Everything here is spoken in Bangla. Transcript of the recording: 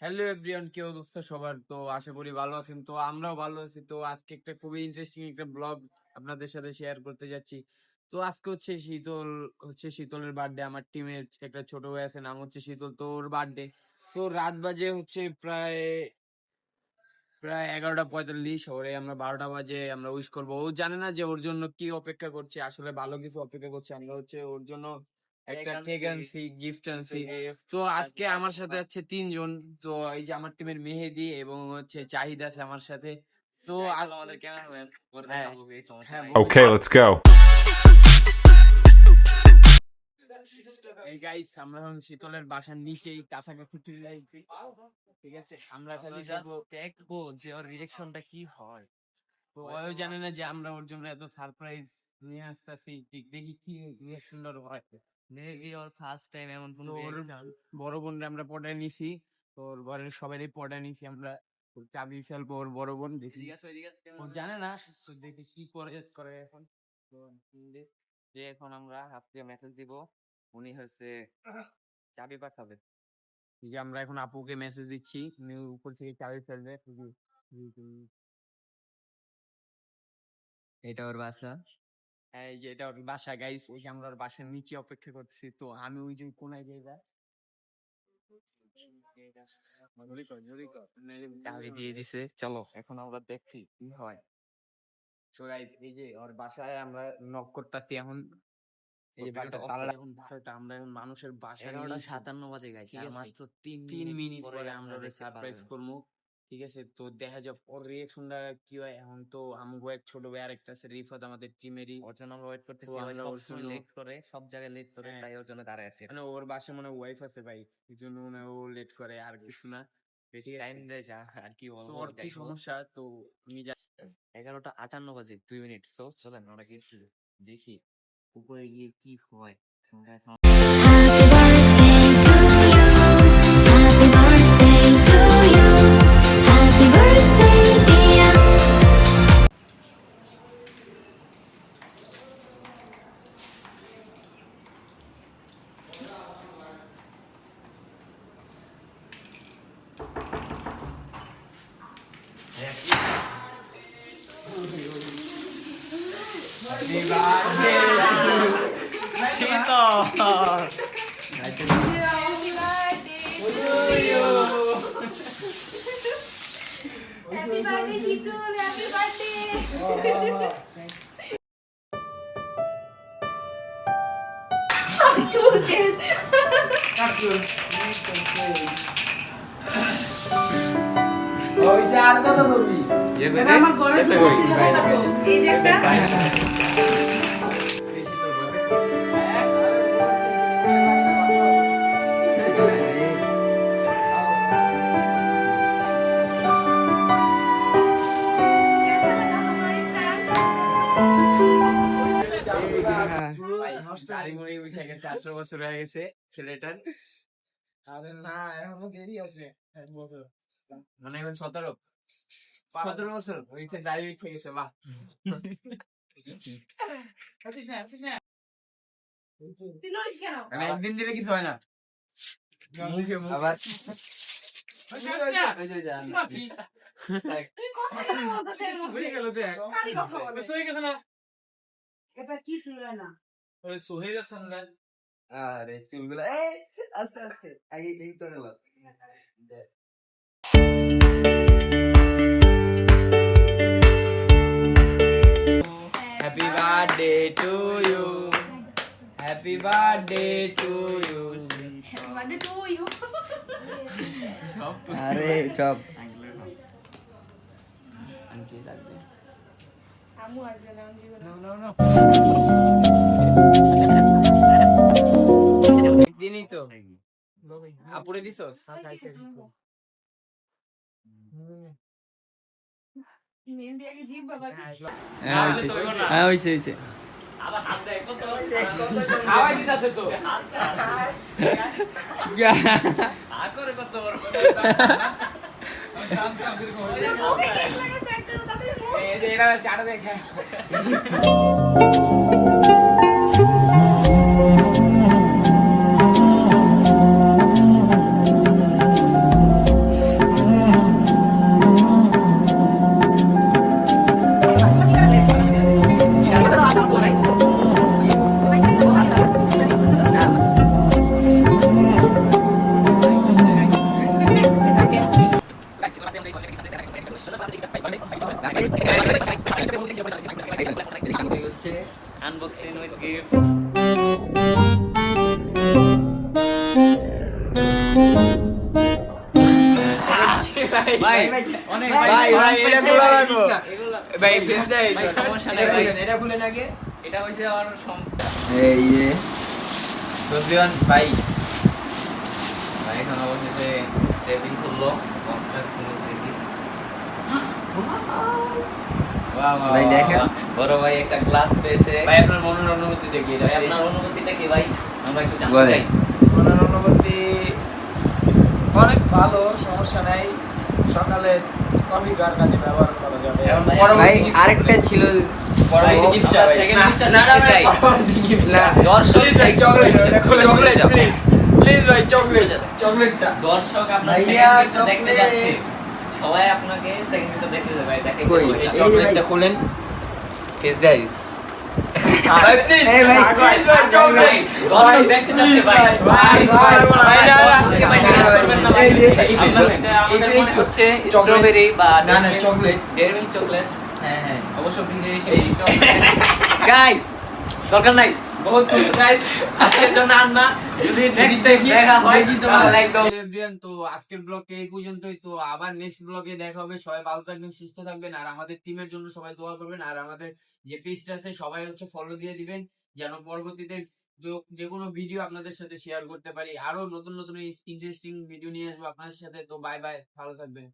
হ্যালো এভরিওয়ান, কি অবস্থা সবার? তো আশা করি ভালো আছেন। তো আমরাও ভালো আছি। তো আজকে একটা খুবই ইন্টারেস্টিং একটা ব্লগ আপনাদের সাথে শেয়ার করতে যাচ্ছি। তো আজকে শীতলের বার্থডে। আমার টিমের একটা ছোট ভাই আছে, নাম হচ্ছে শীতল। তো ওর বার্থডে। তো রাত বাজে হচ্ছে প্রায় প্রায় 11:45। ওরে আমরা 12টা বাজে আমরা উইশ করবো। ও জানে না যে ওর জন্য কি অপেক্ষা করছে, আসলে ভালো কিছু অপেক্ষা করছে। আমরা হচ্ছে ওর জন্য একটা কেক আনছি, গিফট আনছি। তো আজকে আমার সাথে আছে 3 জন। তো এই যে আমার টিমের মেহেদি এবং হচ্ছে চাহিদ আছে আমার সাথে। তো আমাদের ক্যামেরাম্যান। Okay, let's go. এই গাইস, আমরা এখন শীতলের বাসার নিচেই কাছাকাছি চলে আসছি। ঠিক আছে, আমরা খালি দেখবো যে ওর রিঅ্যাকশনটা কি হয়। তো ওও জানে না যে আমরা ওর জন্য এত সারপ্রাইজ নিয়ে আসতেছি। দেখি কি রিঅ্যাকশন হয়। মেবি ওর ফার্স্ট টাইম এমন কোন তো ওর রিঅ্যাকশন। বড় বোনরা আমরা পটায় নিছি। তো ওর ঘরের সবারই পটায় নিছি আমরা। ওর চাবি ফেলবো ওর বড় বোন। দেখি ও জানে না, তো দেখি কি করে এখন। তো যে এখন আমরা আপুকে মেসেজ দিব, উনি হচ্ছে চাবি পাঠাবে। এই যে আমরা এখন আপুকে মেসেজ দিচ্ছি, উনি উপর থেকে চাবি ফেলবে। এটা ওর বাসা। এই যে এটা ওর বাসা গাইস। এই যে আমরা ওর বাসার নিচে অপেক্ষা করতেছি। তো আমি ওই যে কোনায় যাই, চাবি দিয়ে দিছে, চলো এখন আমরা দেখি কি হয়। তো গাইস এই যে ওর বাসায় আমরা নক করতেছি এখন। এই যে ভিডিওটা বাসার off তালাটা করো। এখন আমরা এখন মানুষের বাসায় 11:57 বাজে গাইস, ঠিক আর আছে? মাত্র 3 মিনিট পরে আমরা দেখতে সারপ্রাইজ পারবো। করবো। ঠিক আছে, তো দেখা যাক ওর রিঅ্যাকশনটা কি হয়। এখন তো আমগো এক ছোট ভাই আরেকটা আছে রিফাত, আমাদের টিমেরই। ওর জন্য আমরা ওয়েট করতেছি। তো ও আমরা ওর সবসময় জন্য- লেট করে, সব জায়গায় লেট করে, হ্যাঁ। তাই ওর জন্য দাঁড়ায় আছি। মানে ওর বাসায় মনে ওয়াইফ আছে ভাই, এই জন্য মনে হয় ও লেট করে, আর কিছু না। বেশি টাইম দেয় যা, আর কি তো বলবো। ওর কি সমস্যা, তো আমি 11:58 বাজে 2 মিনিট। সো চলেন আমরা কি দেখি উপরে গিয়ে কি হয়। Happy birthday, dear. Happy birthday, Shitul! Happy birthday! চলছে আর কত করবি? আমার ঘরে দুটো ছিল কাটাবো এই যে একটা বেশি তো বলে। कैसा लगा हमारी प्लान গাড়ি উঠে গেছে, 18 বছর হয়ে গেছে ছেলেটার। আরে না, এখনো দেরি আছে 1 বছর। মানে এখন 17 বছর হইতে দাঁড়িয়ে উঠে গেছে। বাহ, তুই লড়িস কেন মানে একদিন দিলে কিছু হয় না। মুখে আবার তুই কথা কেন বলতেছিস এর মধ্যে? হয়ে গেল দেখ। কালি কথা বলে হয়ে গেছে না? এটা কি ছিল না ওরে সোহেল হাসান না? আরে চুলগুলো আস্তে আস্তে আগে এই করে নাও। Happy birthday to you, happy birthday to you. Birthday to you আরে সব আমু আসবে না আমার জীবনে একদিনই তো আপুরে দিছস? মেহেন্দি আগে জিভ বাবা হইছে আওয়াজ দিতাছে তো। মুখে কেক লাগাইছে একটা তো তাদের মুখ এই যে এটা চাটা দেখে। গিফট ভাই অনেক ভাই এটা খোলা রাখো এগুলো ভাই ফেস দেয় ভাই, সমস্যা নেই ভাই। এটা খুলে নাকি এটা হইছে আমার এই যে সুফিয়ান ভাই ভাই এখন অবশেষে টেবিল খুললো বক্সটা খুলে দেখি বাহ বাহ ভাই, দেখেন। বড় ভাই একটা গ্লাস পেয়েছে ভাই আপনার মনের অনুভূতি দেখি এটা ভাই আপনার অনুভূতিটা কি ভাই আমরা একটু জানতে বলেন। চাই মনের অনুভূতি অনেক ভালো, সমস্যা নাই। সকালে কফি কার কাছে ব্যবহার করা যাবে। এখন ভাই, পরবর্তী ভাই gift আরেকটা ছিল পরবর্তী আমরা gift চাই second না gift টা না না দেখতে চাই। পরবর্তী gift না, চাই। দর্শক Please ভাই চাই। চকলেট এটা খুলে চকলেট যাও। প্লিজ প্লিজ ভাই চকলেট চকলেটটা দর্শক আপনার ভাইয়া, সেকেন্ড গিফট দেখতে chocolate। যাচ্ছে সবাই আপনাকে সেকেন্ড গিফট দেখতে যাবে ভাই দেখে কই? এই চকলেটটা খুলেন ফেস দেয় ভাই প্লিজ এই ভাই, প্লিজ ভাই চকলেট দর্শক দেখতে যাচ্ছে ভাই ভাই না না দর্শককে ভাই নিরাশ করবেন না ভাই। এই যে, আমাদের মনে হচ্ছে চকলেট। স্ট্রবেরি বা না না চকলেট ডেয়ারি মিল্ক চকলেট হ্যাঁ হ্যাঁ অবশ্য ফ্রিজে এসে গাইস দরকার নাই বহুত খুশি গাইস আজকের জন্য আর না যদি নেক্সট টাইম দেখা হয় দেখি তো তাহলে একদম এভরিওয়ান তো আজকের ব্লগে এই পর্যন্তই তো আবার নেক্সট ব্লগে দেখা হবে সবাই ভালো থাকবেন সুস্থ থাকবেন আর আমাদের টিমের জন্য সবাই দোয়া করবেন আর আমাদের যে পেজটা আছে সবাই হচ্ছে ফলো দিয়ে দিবেন যেন পরবর্তীতে যে কোনো ভিডিও আপনাদের সাথে শেয়ার করতে পারি আরো নতুন নতুন ইন্টারেস্টিং ভিডিও নিয়ে আসবো আপনাদের সাথে তো বাই বাই ভালো থাকবেন